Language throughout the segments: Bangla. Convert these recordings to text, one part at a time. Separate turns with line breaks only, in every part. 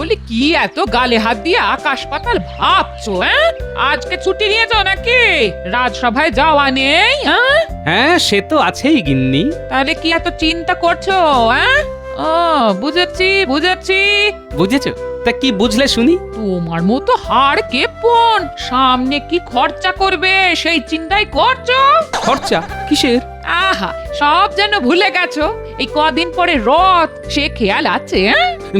বলি কি এত গালে হাত দিয়ে আকাশ পাতাল ভাবছো? আজকে ছুটি নিয়েছো নাকি? রাজসভায় যাওয়া নেই?
হ্যাঁ, সে তো আছেই গিন্নি।
তাহলে কি এত চিন্তা করছো? ও বুঝেছি বুঝেছি।
বুঝেছো? তা কি বুঝলে শুনি?
তোমার মতো হাড় কেপন সামনে কি খরচা করবে সেই চিন্তাই করছো?
খরচা কিসের?
আহা, সব যেন ভুলে গেছো। এই কদিন পরে রথ, সে খেয়াল আছে?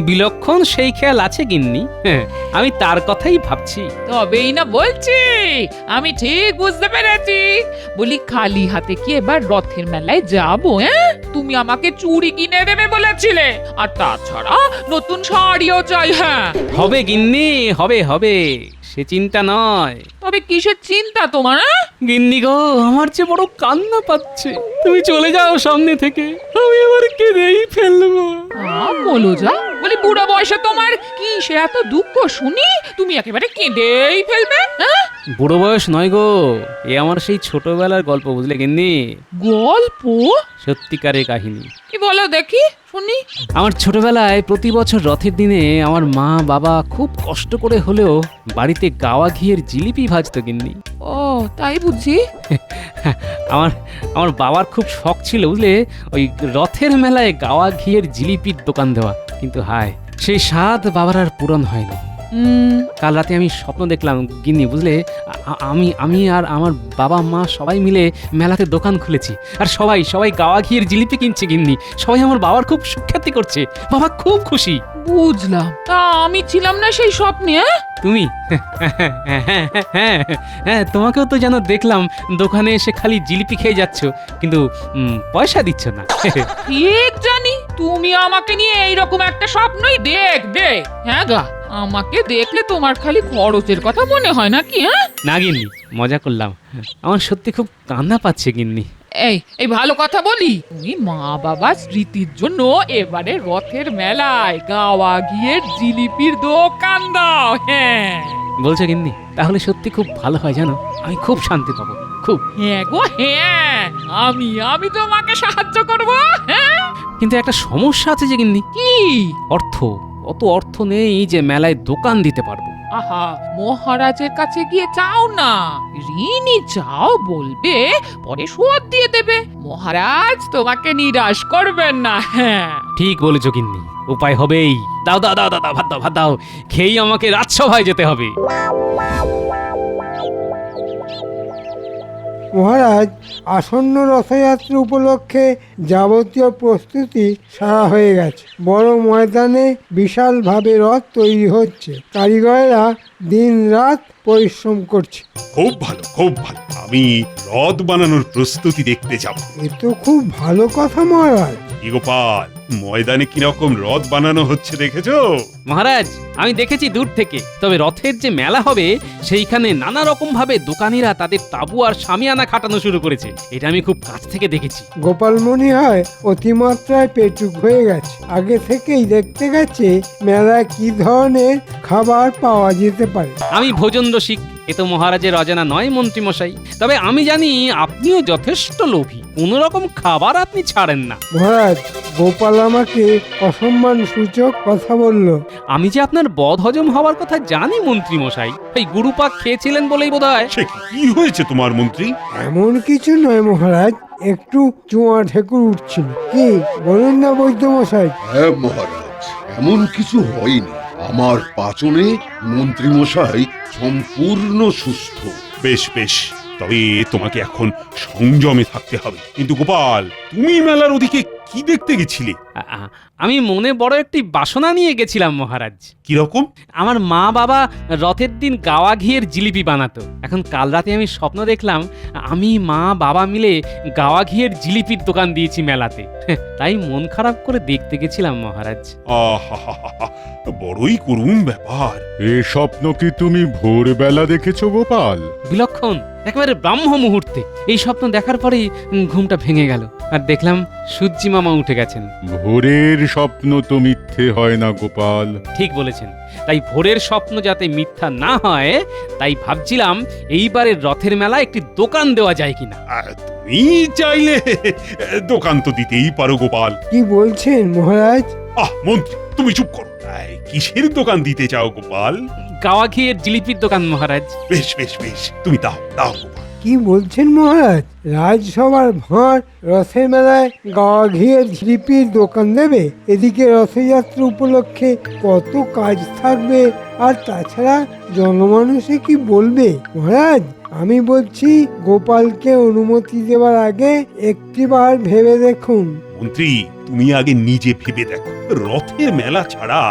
বিলক্ষণ সেই খেয়াল আছে গিন্নি। হ্যাঁ, আমি তার কথাই ভাবছি।
তবেই না বলছি, আমি ঠিক বুঝতে পেরেছি। বলি খালি হাতে কি এবার রথের মেলায় যাবো? তুমি আমাকে চুড়ি কিনে দেবে বলেছিলে, আর তাছাড়া নতুন শাড়িও চাই। হ্যাঁ
হবে গিন্নি, হবে হবে, সে চিন্তা নয়।
তবে কিসের চিন্তা তোমার?
গিন্নি গো, আমার যে বড় কান্না পাচ্ছে। তুমি চলে যাও সামনে থেকে, আমি আবার কেঁদেই ফেলবো।
বলো যা, বলি বুড়ো বয়সে তোমার কি সে এত দুঃখ শুনি তুমি একেবারে কেঁদেই ফেলবে?
বুড়ো বয়স নয় গো, এ আমার সেই ছোটবেলার গল্প, বুঝলে গিন্নি?
গল্প?
সত্যিকারের কাহিনী।
কি বলো দেখি শুনি।
আমার ছোটবেলায় প্রতি বছর রথের দিনে আমার মা বাবা খুব কষ্ট করে হলেও বাড়িতে গাওয়া ঘিয়ের জিলিপি ভাজতো গিন্নি।
ও তাই বুঝি।
আমার আমার বাবার খুব শখ ছিল, বুঝলে, ওই রথের মেলায় গাওয়া ঘিয়ের জিলিপির দোকান দেওয়া। কিন্তু হায়, সেই স্বাদ বাবার আর পূরণ হয়নি। কাল রাতে আমি স্বপ্ন দেখলাম গিন্নি, বুঝলে, আমি আর আমার বাবা মা সবাই মিলে মেলাতে দোকান খুলেছি, আর সবাই সবাই গাওয়া ঘিয়ের জিলিপি কিনছে গিন্নি। সবাই আমার বাবার খুব সুখ্যাতি করছে, বাবা খুব খুশি।
বুঝলাম, তা আমি ছিলাম না সেই স্বপ্নে?
তুমি? হ্যাঁ, তোমাকেও তো যেন দেখলাম দোকানে এসে খালি জিলিপি খেয়ে যাচ্ছ, কিন্তু পয়সা দিচ্ছ না।
ঠিক জানি তুমি আমাকে নিয়ে এইরকম একটা স্বপ্নই দেখবে। হ্যাঁ গা, আমাকে দেখলে তোমার খালি খরচের কথা মনে হয় নাকি?
না গিন্নি, মজা করলাম। আমার সত্যি খুব কান্না পাচ্ছে গিন্নি।
এই ভালো কথা বলি, তুমি মা বাবা স্মৃতির জন্য এবারে রথের মেলায় গাওয়া ঘিয়ের জিলিপির দোকান দাও। হ্যাঁ
বলছো গিন্নি? তাহলে সত্যি খুব ভালো হয়, জানো, আমি খুব শান্তি পাবো, খুব।
হ্যাঁ গো হ্যাঁ, আমি তোমাকে সাহায্য করব। হ্যাঁ,
কিন্তু একটা সমস্যা আছে যে গিন্নি।
কি?
অর্থ। অত অর্থ নেই যে মেলায় দোকান দিতে পারবো।
আহা, মহারাজের কাছে গিয়ে চাও না, ঋণী চাও, বলবে পরে শোধ দিয়ে দেবে। মহারাজ তোমাকে নিরাশ করবেন না। হ্যাঁ
ঠিক বলেছো গিন্নি, উপায় হবেই। দাও দাও দাও দাও, ভাত দাও, ভাত দাও, খেয়েই আমাকে রাজসভায় যেতে হবে।
মহারাজ, আসন্ন রথযাত্রা উপলক্ষে যাবতীয় প্রস্তুতি সারা হয়ে গেছে। বড় ময়দানে বিশালভাবে রথ তৈরি হচ্ছে, কারিগরেরা দিন রাত পরিশ্রম করছে।
খুব ভালো, খুব ভালো। আমি রথ বানানোর প্রস্তুতি দেখতে যাব।
এ তো খুব ভালো কথা মহারাজ।
কি গোপাল, ময়দানে কিরকম রথ বানানো হচ্ছে দেখেছো?
মহারাজ, আমি দেখেছি দূর থেকে, তবে রথের যে মেলা হবে সেইখানে নানা রকম ভাবে দোকানিরা তাদের তাবু আর শামিয়ানা খাটানো শুরু করেছে। এটা আমি খুব কাছ থেকে দেখেছি।
গোপাল মনে হয় অতিমাত্রায় পেটুক হয়ে গেছে। আগে থেকেই দেখতে গেছে মেলায় কি ধরনের খাবার পাওয়া যেতে পারে।
আমি ভোজন রসিক, এ তো মহারাজের অজানা নয় মন্ত্রী মশাই। তবে আমি জানি আপনিও যথেষ্ট লোভী, কোনো রকম খাবার আপনি ছাড়েন না।
মহারাজ, গোপাল আমাকে অসম্মান সূচক কথা বলল।
আমি যে আপনার বদ হজম হওয়ার কথা জানি মন্ত্রী মশাই, এই গুরুপাক খেয়েছিলেন বলেই বোধহয়।
সে কি হয়েছে তোমার মন্ত্রী?
এমন কিছু নয় মহারাজ, একটু চুয়া ঠেকুর উঠছিল। কি বলুন না বৈদ্য মশাই?
হ্যাঁ মহারাজ, এমন কিছু হয়নি। আমার পাচনে মন্ত্রী মশাই সম্পূর্ণ সুস্থ।
বেশ বেশ, তবে তোমাকে এখন সংযমে থাকতে হবে। কিন্তু গোপাল, তুমি মেলার ওদিকে কি দেখতে গেছিলে?
আমি মনে বড় একটি বাসনা নিয়ে গেছিলাম মহারাজ।
কিরকম?
আমার মা বাবা রথের দিন গাওয়া ঘিয়ের জিলিপি বানাতো। এখন কাল রাতে আমি স্বপ্ন দেখলাম আমি মা বাবা মিলে গাওয়া ঘিয়ের জিলিপির দোকান দিয়েছি মেলাতে। তাই মন খারাপ করে দেখতে গেছিলাম মহারাজ।
আহা, বড়ই করুণ ব্যাপার।
এ স্বপ্ন কি তুমি ভোরবেলা দেখেছো গোপাল?
বিলক্ষণ, একেবারে ব্রাহ্ম মুহূর্তে এই স্বপ্ন দেখার পরেই ঘুমটা ভেঙে গেল, আর দেখলাম সূর্যি মামা উঠে গেছেন।
ভোরের স্বপ্ন তো মিথ্যে হয় না গোপাল।
ঠিক বলেছেন, তাই ভোরের স্বপ্ন যাতে মিথ্যা না হয় তাই ভাবছিলাম এইবারের রথের মেলায় একটি দোকান দেওয়া যায় কিনা।
তুমি চাইলে দোকান তো দিতেই পারো গোপাল।
কি বলছেন মহারাজ?
মন্ত্রী তুমি চুপ করো। এই, কিসের দোকান দিতে চাও গোপাল?
গাওয়া ঘিয়ের জিলিপির দোকান মহারাজ।
বেশ বেশ বেশ, তুমি দাও দাও গোপাল।
কি বলছেন মহারাজ? রাজসভার ভাঁড় রথের মেলায় গাওয়া ঘিয়ের জিলিপির দোকান দেবে? এদিকে রথযাত্রা উপলক্ষে কত কাজ থাকবে, আর তাছাড়া জনমানুষে কি বলবে? মহারাজ, আমি বলছি গোপালকে অনুমতি দেওয়ার আগে একটিবার ভেবে দেখুন।
মন্ত্রী তুমি আগে নিজে ভেবে দেখো, রথের মেলা ছাড়া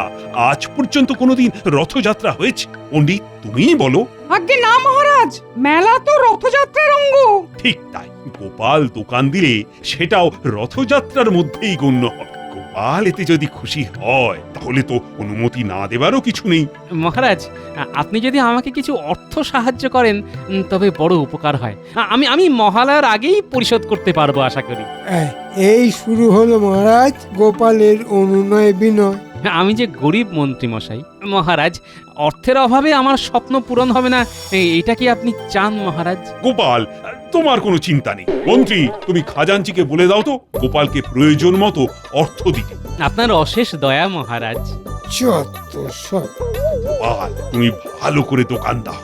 আজ পর্যন্ত কোনোদিন রথযাত্রা হয়েছে? পণ্ডিত তুমিই বলো।
আজ্ঞে না মহারাজ, মেলা তো রথযাত্রার অঙ্গ।
ঠিক তাই, গোপাল দোকান দিলে সেটাও রথযাত্রার মধ্যেই গণ্য হবে। গোপাল এতে যদি খুশি হয় তাহলে তো অনুমতি না দেবারও কিছু নেই।
মহারাজ, আপনি যদি আমাকে কিছু অর্থ সাহায্য করেন তবে বড় উপকার হয়। আমি মহালয়ার আগেই পরিশোধ করতে পারবো আশা করি।
এই শুরু হলো মহারাজ গোপালের অনুনয় বিনয়।
আমি যে গরিব মন্ত্রী মশাই। মহারাজ, অর্থের অভাবে আমার স্বপ্ন পূরণ হবে না, এটা কি আপনি চান মহারাজ?
গোপাল তোমার কোনো চিন্তা নেই। মন্ত্রী তুমি খাজাঞ্চিকে বলে দাও তো গোপালকে প্রয়োজন মতো অর্থ দিতে।
আপনার অশেষ দয়া মহারাজ।
যত সব।
গোপাল তুমি ভালো করে দোকান দাও।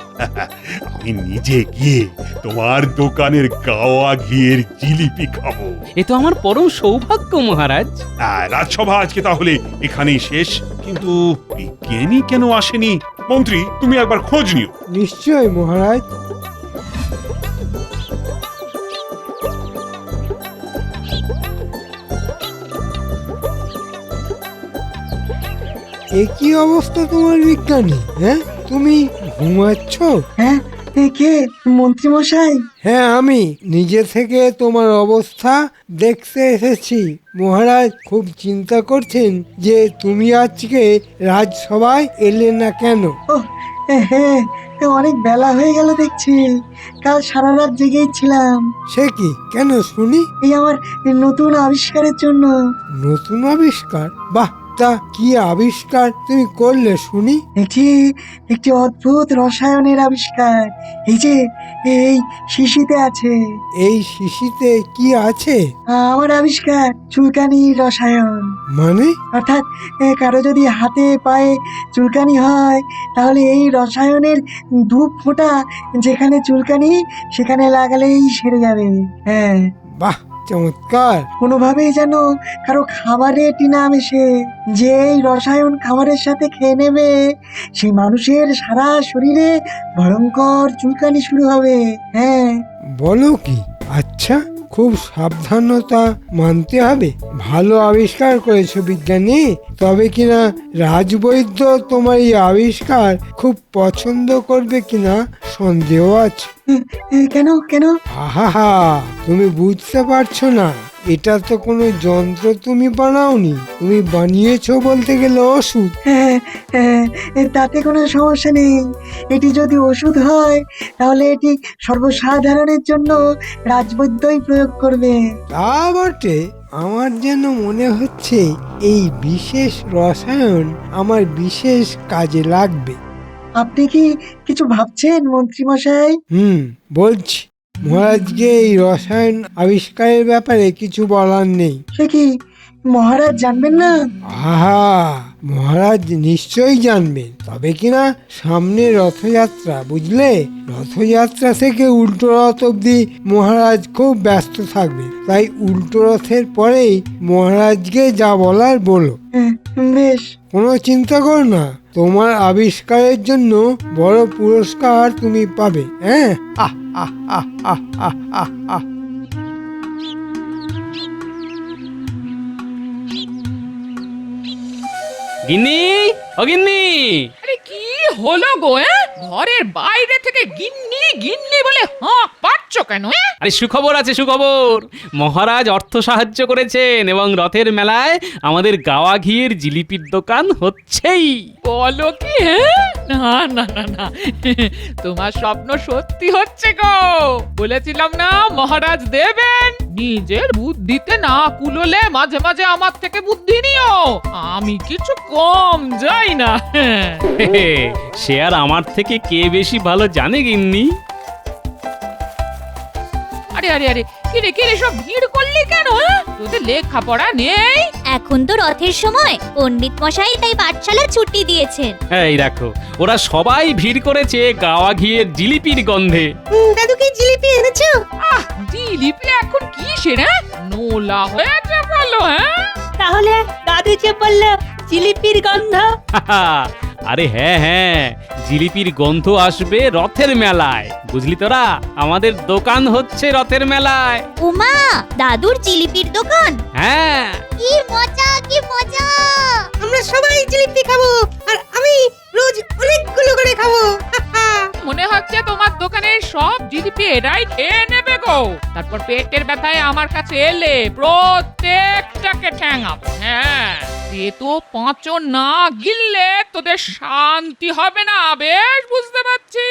আমি নিজে গিয়ে তোমার দোকানের গাওয়া ঘিয়ের জিলিপি খাবো।
এ তো আমার পরম সৌভাগ্য মহারাজ।
রাজসভা আজকে তাহলে এখানেই শেষ। কিন্তু বিজ্ঞানী কেন আসেনি? মন্ত্রী তুমি একবার খোঁজ নিও।
নিশ্চয় মহারাজ। একই অবস্থা তোমার বিজ্ঞানী। হ্যাঁ, তুমি ঘুমাচ্ছ?
হ্যাঁ, কে মন্ত্রী মশাই?
হ্যাঁ, আমি নিজে থেকে তোমার অবস্থা দেখতে এসেছি। মহারাজ খুব চিন্তা করছেন যে তুমি আজকে রাজসভায় এলে না কেন।
হ্যাঁ, অনেক বেলা হয়ে গেল দেখছি। কাল সারা রাত জেগেই ছিলাম।
সে কি? কেন শুনি।
এই আমার নতুন আবিষ্কারের জন্য।
নতুন আবিষ্কার? বাহ, তা কি আবিষ্কার তুমি করলে শুনি।
একটি অদ্ভুত রসায়নের আবিষ্কার। এই যে এই শিশিতে আছে।
এই শিশিতে কি আছে?
আমার আবিষ্কার চুলকানি রসায়ন।
মানে?
অর্থাৎ কারো যদি হাতে পায়ে চুলকানি হয় তাহলে এই রসায়নের ধূপ ফোঁটা যেখানে চুলকানি সেখানে লাগালেই সেরে যাবে। হ্যাঁ,
বাহ, চমৎকার।
কোনোভাবেই যেন কারো খাবারে টিনা মেশে, যে এই রসায়ন খাবারের সাথে খেয়ে নেবে সেই মানুষের সারা শরীরে ভয়ঙ্কর চুলকানি শুরু হবে। হ্যাঁ।
বলো কি? আচ্ছা, খুব সাবধানতা মানতে হবে। ভালো আবিষ্কার করেছো বিজ্ঞানী। তবে কিনা রাজবৈদ্য তোমার এই আবিষ্কার খুব পছন্দ করবে কিনা সন্দেহ আছে।
কেন কেন?
আহা, তুমি বুঝতে পারছো না। এটা তো কোনো যন্ত্র তুমি বানাওনি, তুমি বানিয়েছো বলতে গেলে ওষুধ।
তাতে কোনো সমস্যা নেই। এটি যদি ওষুধ হয় তাহলে এটি সর্বসাধারণের জন্য রাজবৈদ্যই প্রয়োগ করবে।
তা বটে। আমার যেন মনে হচ্ছে এই বিশেষ রসায়ন আমার বিশেষ কাজে লাগবে।
আপনি কি কিছু ভাবছেন মন্ত্রী মশাই?
বলছি। মহারাজকে এই রসায়ন আবিষ্কারের ব্যাপারে কিছু বলার নেই।
সে কি মহারাজ জানবেন না?
আহা, মহারাজ নিশ্চয়ই জানবেন। তবে কিনা সামনে রথযাত্রা, বুঝলে? রথযাত্রা থেকে উল্টো রথ অব্দি মহারাজ খুব ব্যস্ত থাকবে। তাই উল্টো রথের পরেই মহারাজকে যা বলার বলো।
বেশ।
কোনো চিন্তা করো না, তোমার আবিষ্কারের জন্য বড় পুরস্কার তুমি পাবে। হ্যাঁ, আহ আহ আহ আহ আহ আহ আহ।
গিন্নি, ও গিন্নি।
আরে কি হলো গো? ঘরের বাইরে থেকে গিন্নি গিন্নি বলে হাঁক পাচ্ছ কেন?
আরে সুখবর আছে, সুখবর। মহারাজ অর্থ সাহায্য করেছেন এবং রথের মেলায় আমাদের গাওয়া ঘিয়ের জিলিপির দোকান হচ্ছেই।
বলো কি? না না না না, তোমার স্বপ্ন সত্যি হচ্ছে গো। বলেছিলাম না মহারাজ দেবেন। নিজের বুদ্ধিতে না কুলোলে মাঝে মাঝে আমার থেকে বুদ্ধি নিও। আমি কিছু কম যাই না।
সে আর আমার থেকে কে বেশি ভালো জানে গিন্নি?
আরে আরে আরে, কিরে কিরে সব ভিড় করলি কেন? তোদের লেখাপড়া নেই?
এখন তো রথের সময় পণ্ডিত মশাই তাই পাঠশালা ছুটি দিয়েছেন।
এই দেখো, ওরা সবাই ভিড় করেছে গাওয়া ঘিয়ের জিলিপির গন্ধে।
দাদু কি জিলিপি এনেছো?
আহ জিলিপি এখন কি সেরা নোলা হয়েছে বলো হ্যাঁ?
তাহলে দাদু যে বললো জিলিপির গন্ধ।
আরে হ্যাঁ হ্যাঁ, জিলিপির গন্ধ আসবে রথের মেলায়, বুঝলি তোরা? আমাদের দোকান হচ্ছে রথের মেলায়।
উমা, দাদুর জিলিপির দোকান?
হ্যাঁ।
কি মজা, কি মজা!
আমরা সবাই জিলিপি খাবো, আর আমি রোজ অনেকগুলো করে খাবো।
মনে হচ্ছে তোমার দোকানের সব জিলিপি এরাই খেয়ে নেবে গো। তারপর পেটের ব্যথায় আমার কাছে এলে প্রত্যেকটাকে ঠ্যাঙাবো। হ্যাঁ, সে তো পাঁচন না গিললে তোদের শান্তি হবে না, বেশ বুঝতে পারছি।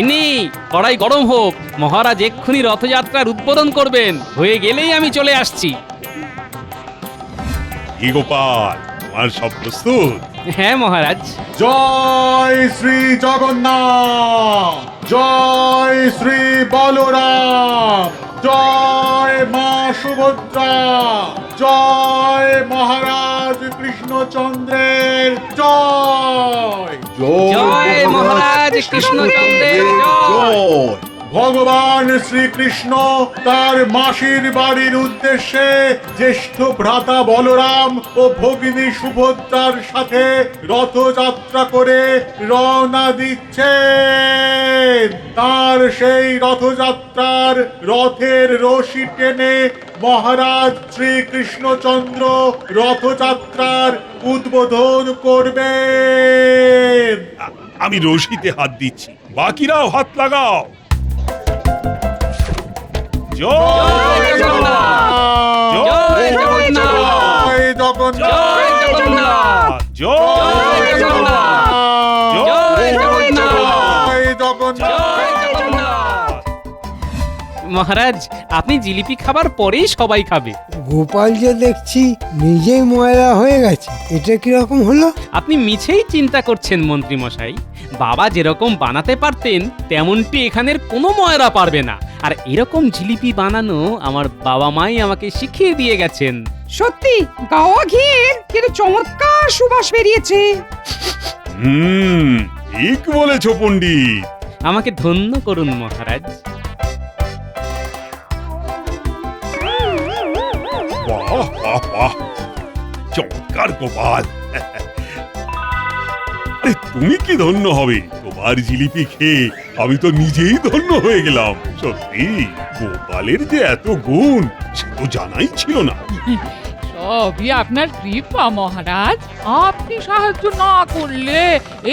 ইনি কড়াই গরম হোক, মহারাজ এক্ষুনি রথযাত্রার উদ্বোধন করবেন, হয়ে গেলেই আমি চলে আসছি।
কি গোপাল, তোমার সব প্রস্তুত?
হ্যাঁ মহারাজ।
জয় শ্রী জগন্নাথ, জয় শ্রী বলরাম, জয় মা সুভদ্রা, জয় মহারাজ কৃষ্ণচন্দ্রের জয়।
জয় মহারাজ কৃষ্ণচন্দ্রের জয়।
ভগবান শ্রীকৃষ্ণ তার মাসির বাড়ির উদ্দেশ্যে জ্যেষ্ঠ ভ্রাতা বলরাম ও ভগিনী সুভদ্রার সাথে রথযাত্রা করে রওনা দিচ্ছেন। তার সেই রথযাত্রার রথের রশি টেনে মহারাজ শ্রীকৃষ্ণচন্দ্র রথযাত্রার উদ্বোধন করবেন।
আমি রশিতে হাত দিচ্ছি, বাকিরাও হাত লাগাও। জয় জগন্নাথ,
জয় জগন্নাথ,
জয় জগন্নাথ,
জয় জগন্নাথ,
জয় জগন্নাথ,
জয় জগন্নাথ,
জয় জগন্নাথ।
মহারাজ, আপনি জিলিপি খাবার পরেই সবাই খাবে।
গোপাল যে দেখছি নিজেই ময়লা হয়ে গেছে, এটা কিরকম হলো?
আপনি মিছেই চিন্তা করছেন মন্ত্রী মশাই। বাবা যেরকম বানাতে পারতেন তেমনটি এখানের কোনো ময়রা পারবে না। আর এরকম জিলিপি বানানো আমার বাবা মাই আমাকে শিখিয়ে দিয়ে গেছেন।
সত্যি গাওয়া ঘিয়ের কি চমৎকার সুবাস বেরিয়েছে।
ঠিক বলেছো পণ্ডিত।
আমাকে ধন্য করুন মহারাজ।
বাহ বাহ বাহ, চমৎকার গোপাল। আরে তুমি কি ধন্য হবে, তোমার জিলিপি খেয়ে আমি তো নিজেই ধন্য হয়ে গেলাম। সত্যি গোপালের যে এত গুণ সে তো জানাই ছিল না।
সবই আপনার কৃপা মহারাজ। আপনি সাহায্য না করলে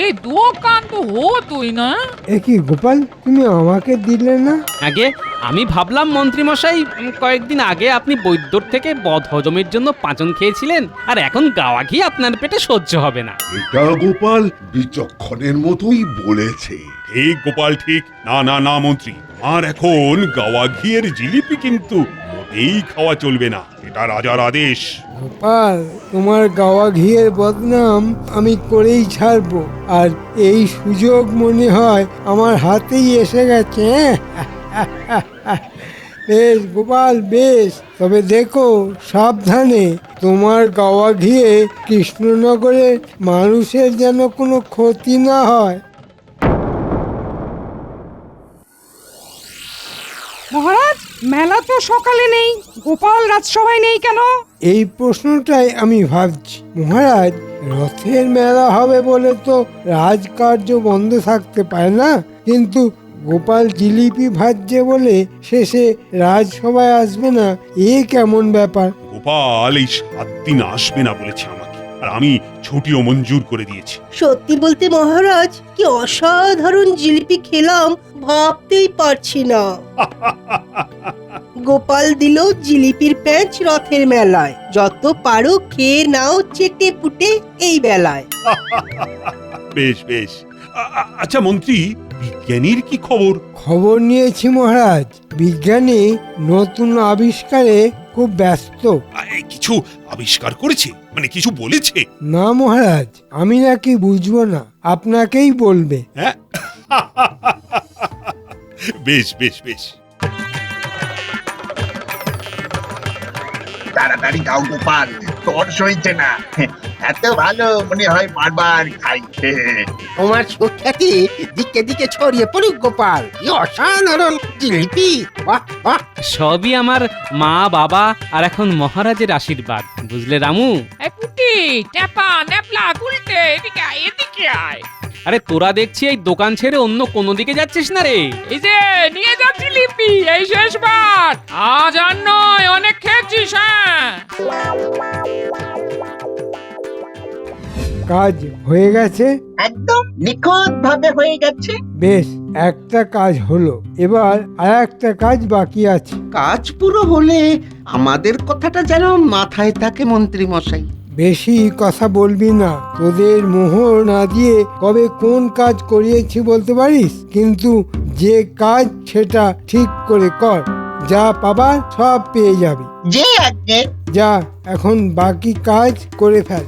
এই দোকান তো হতোই না।
এ কি গোপাল, তুমি আমাকে দিলে না?
আগে আমি ভাবলাম মন্ত্রী মশাই কয়েকদিন আগে আপনি বৈদ্যর থেকে বদ হজমের জন্য পাঁচন খেয়েছিলেন, আর এখন গাওয়া ঘি আপনার পেটে সহ্য হবে না।
এটা গোপাল বিচক্ষণের মতোই বলেছে।
ঠিক গোপাল ঠিক। না না না মন্ত্রী, আর এখন গাওয়া ঘিয়ের জিলিপি কিন্তু মোটেই খাওয়া চলবে না, এটা রাজার আদেশ।
গোপাল, তোমার গাওয়া ঘিয়ের বদনাম আমি করেই ছাড়বো, আর এই সুযোগ মনে হয় আমার হাতেই এসে গেছে। বেশ গোপাল বেশ, তবে দেখো সাবধানে, তোমার গাওয়া ঘিয়ে কৃষ্ণনগরের মানুষের যেন কোনো ক্ষতি না হয়।
মহারাজ, মেলা তো সকালে নেই, গোপাল রাজসভায় নেই কেন?
এই প্রশ্নটাই আমি ভাবছি মহারাজ। রথের মেলা হবে বলে তো রাজকার্য বন্ধ থাকতে পারে না, কিন্তু গোপাল জিলিপি ভাজছে বলে শেষে রাজসভায় আসবে না, এ কেমন ব্যাপার?
গোপাল এই 7 দিন আসবে না বলেছে আমাকে, আর আমি ছুটিও মঞ্জুর করে দিয়েছি।
সত্যি বলতে মহারাজ, কি অসাধারণ জিলিপি খেলাম ভাবতেই পারছি না। গোপাল দিল জিলিপির প্যাঁচ রথের মেলায়, যত পারো খেয়ে নাও চেটে পুটে এই বেলায়।
বেশ বেশ। আচ্ছা মন্ত্রী, বিজ্ঞানীর কি খবর?
খবর নিয়েছি মহারাজ, বিজ্ঞানী নতুন আবিষ্কারে খুব ব্যস্ত।
কিছু আবিষ্কার করেছে? মানে কিছু বলেছে?
না মহারাজ, আমি নাকি বুঝবো না, আপনাকেই বলবে।
হ্যাঁ। বেশ বেশ বেশ।
তাড়াতাড়ি খাও গোপাল, তোর সইছে না। এত ভালো মনে হয় বারবার খাই।
তোমার সুখ্যাতি দিকে দিকে ছড়িয়ে পড়ুক গোপাল, কি অসাধারণ জিলিপি! বাহ বাহ!
সবই আমার মা, বাবা আর এখন মহারাজের আশীর্বাদ, বুঝলে রামু?
এই পুটি, ট্যাপা, ন্যাপলা, গুলটে, এদিকে আয়, এদিকে আয়।
আরে তোরা দেখছি এই দোকান ছেড়ে অন্য কোনো দিকে যাচ্ছিস না রে?
এই যে নিয়ে যা জিলিপি, এই শেষবার। আজ আর নয়, অনেক খেয়েছিস। হ্যাঁ,
কাজ হয়ে গেছে?
একদম নিখুঁত ভাবে হয়ে গেছে।
বেশ, একটা কাজ হলো, এবার আর একটা কাজ বাকি আছে।
কাজ পুরো হলে আমাদের কথাটা যেন মাথায় থাকে মন্ত্রী মশাই।
বেশি কথা বলবি না, তোদের মোহর না দিয়ে কবে কোন কাজ করিয়েছি বলতে পারিস? কিন্তু যে কাজ সেটা ঠিক করে কর, যা পাবার সব পেয়ে যাবি।
যে আজ্ঞে।
যা, এখন বাকি কাজ করে ফেল।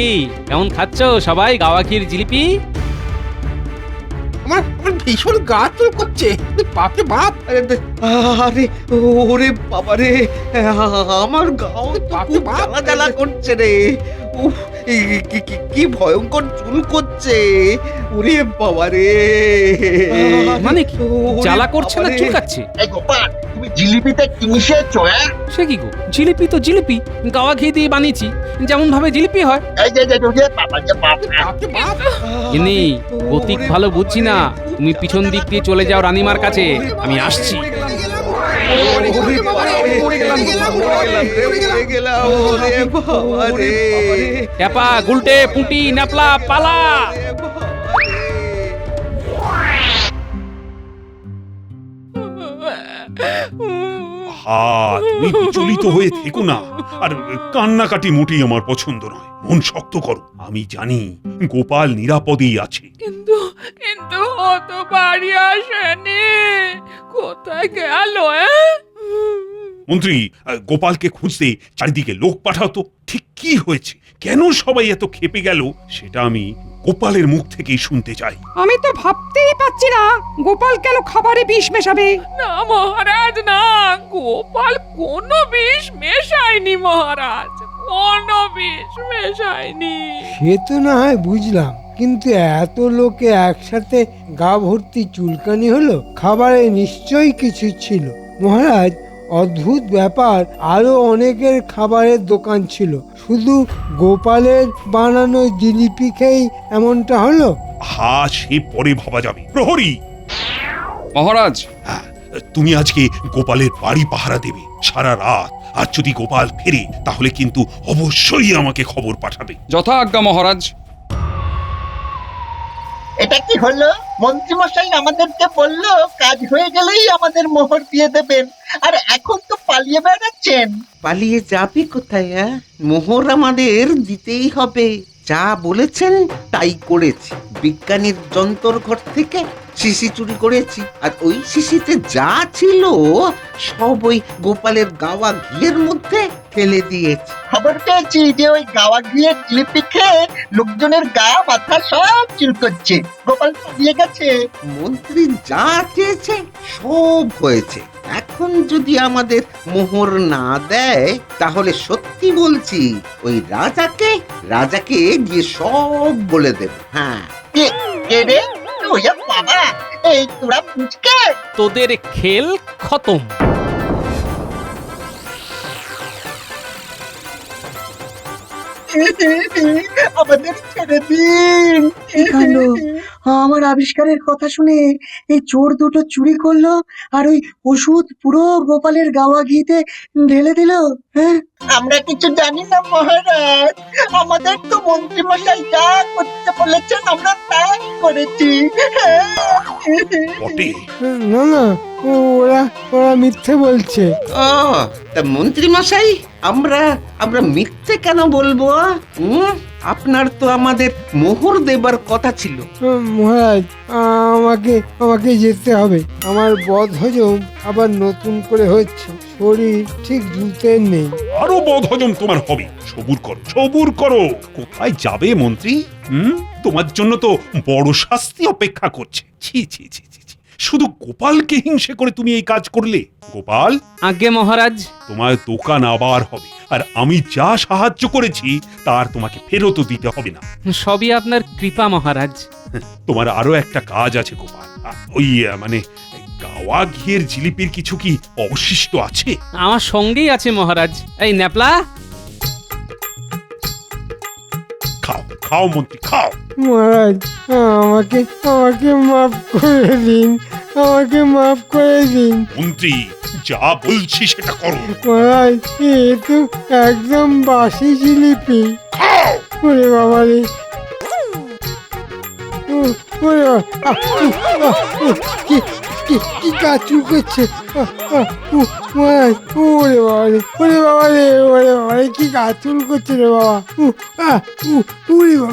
এই কেমন খাচ্ছ সবাই গাওয়া ক্ষীর জিলিপি?
আমার ভীষণ গা চুল করছে, বাপরে বাপ! আরে ওরে বাবারে, আমার গাও তো খুব জ্বালা জ্বালা করছে রে। উফ, কি ভয়ঙ্কর চুল করছে! ওরে বাবারে!
মানে কি জ্বালা করছে না চুলকাচ্ছে?
এই গোপাল, তুমি জিলিপিতে কি মিশিয়েছো?
সে কি গো, জিলিপি তো জিলিপি, গাওয়া ঘি দিয়ে বানিয়েছি, যেমন ভাবে জিলিপি হয়।
এই যে বাবা, যে বাপ।
ইনি গতিক ভালো বুঝছি না, তুমি পিছন দিক দিয়ে চলে যাও রানীমার কাছে, আমি আসছি। ট্যাপা, গুলটে, পুঁটি, ন্যাপলা, পালা!
তুমি বিচলিত হয়ে থেকো না, আর কান্নাকাটি মোটেই আমার পছন্দ নয়। মন শক্ত করো, আমি জানি গোপাল নিরাপদেই আছে।
কিন্তু কিন্তু ও তো বাড়ি আসেনি, কোথায় গেল?
মন্ত্রী, গোপালকে খুঁজতে চারিদিকে লোক পাঠাতো। ঠিক কি হয়েছে, কেন সবাই এত ক্ষেপে গেল, সেটা আমি গোপালের মুখ থেকেই শুনতে চাই।
আমি তো ভাবতেই পাচ্ছি না গোপাল কেন খাবারে বিষ মেশাবে।
না মহারাজ, না, গোপাল কোনো বিষ মেশায়নি মহারাজ, কোনো বিষ মেশায়নি।
সে তো না হয় বুঝলাম, কিন্তু এত লোকে একসাথে গা ভর্তি চুলকানি হলো, খাবারে নিশ্চয়ই কিছু ছিল। মহারাজ, অদ্ভুত ব্যাপার, আরো অনেকের খাবারের দোকান ছিল, শুধু গোপালের বানানো জিলিপি খেয়েই এমনটা হলো।
সে পরে ভাবা যাবে। প্রহরী
মহারাজ,
তুমি আজকে গোপালের বাড়ি পাহারা দেবে সারা রাত, আর যদি গোপাল ফেরে তাহলে কিন্তু অবশ্যই আমাকে খবর পাঠাবে।
যথা আজ্ঞা মহারাজ।
এটা কি হলো? মন্ত্রী মশাই আমাদেরকে বললো কাজ হয়ে গেলেই আমাদের মোহর দিয়ে দেবেন, আর এখন তো পালিয়ে বেড়াচ্ছেন।
পালিয়ে যাবে কোথায়? মোহর আমাদের দিতেই হবে। যা বলেছেন তাই করেছি। বিজ্ঞানীর যন্তর ঘর থেকে শিশি চুরি করেছি, আর ওই শিশিতে যা ছিল সব ওই গোপালের গাওয়া ঘিয়ের মধ্যে ফেলে দিয়েছি।
খবর পেয়েছি যে ওই গাওয়া ঘিয়ের জিলিপি খেয়ে লোকজনের গা মাথা সব চুলকোচ্ছে। গোপাল পালিয়ে গেছে।
মন্ত্রী যা চেয়েছে সব হয়েছে। এখন যদি আমাদের মোহর না দেয় তাহলে সত্যি বলছি ওই রাজাকে গিয়ে সব বলে দেব। হ্যাঁ,
কে রে? ওয়া বাবা, এই তোরা পুচকে
তোদের খেল খতম।
আমাদের ছেড়ে দিন।
কি কাণ্ড! আমার আবিষ্কারের কথা শুনে এই চোর দুটো চুরি করলো আর ওই ওষুধ পুরো গোপালের গাওয়া ঘিতে ঢেলে দিল। হ্যাঁ,
আমরা কিছু জানি না মহারাজ, আমাদের তো মন্ত্রী মশাই যা করতে বলেছেন আমরা তাই করেছি।
বটে,
না না, ওরা ওরা মিথ্যে বলছে।
ও তা মন্ত্রী মশাই, আমরা মিথ্যে কেন বলবো? আপনার তো আমাদের মোহর দেবার কথা ছিল।
মহারাজ, আমাকে আমাকে যেতে হবে। আমার বদহজম আবার নতুন করে হচ্ছে, শরীর ঠিক জুতের নেই।
আরো বদহজম তোমার হবে। সবুর করো। কোথায় যাবে মন্ত্রী? তোমার জন্য তো বড় শাস্তি অপেক্ষা করছে। ছি ছি ছি ছি ছি। শুধু গোপালকে হিংসে করে তুমি এই কাজ করলে। গোপাল,
আজ্ঞে মহারাজ।
তোমার দোকান আবার হবে, আর আমি যা সাহায্য করেছি তার তোমাকে ফেরতও দিতে হবে না।
সবই আপনার কৃপা মহারাজ।
তোমার আরো একটা কাজ আছে গোপাল। ওই মানে গাওয়া ঘিয়ের জিলিপির কিছু কি অবশিষ্ট আছে?
আমার সঙ্গেই আছে মহারাজ। এই ন্যাপলা,
খাও খাও মন্ত্রী, খাও।
মহারাজ, আমাকে আমাকে মাফ করে দিন, আমাকে মাফ করে দিন।
মন্ত্রী, যা বলছি সেটা করো।
মহারাজ, এ তো একদম বাসি জিলিপি। ওরে বাবা রে, ওরে বাবা, কি কি কি কাচু করছে। মহারাজ, ওরে বাবা রে, ওরে বাবা রে, ওরে বাবা রে, কি কাচুল করছে রে বাবা। ওরে বাবা রে,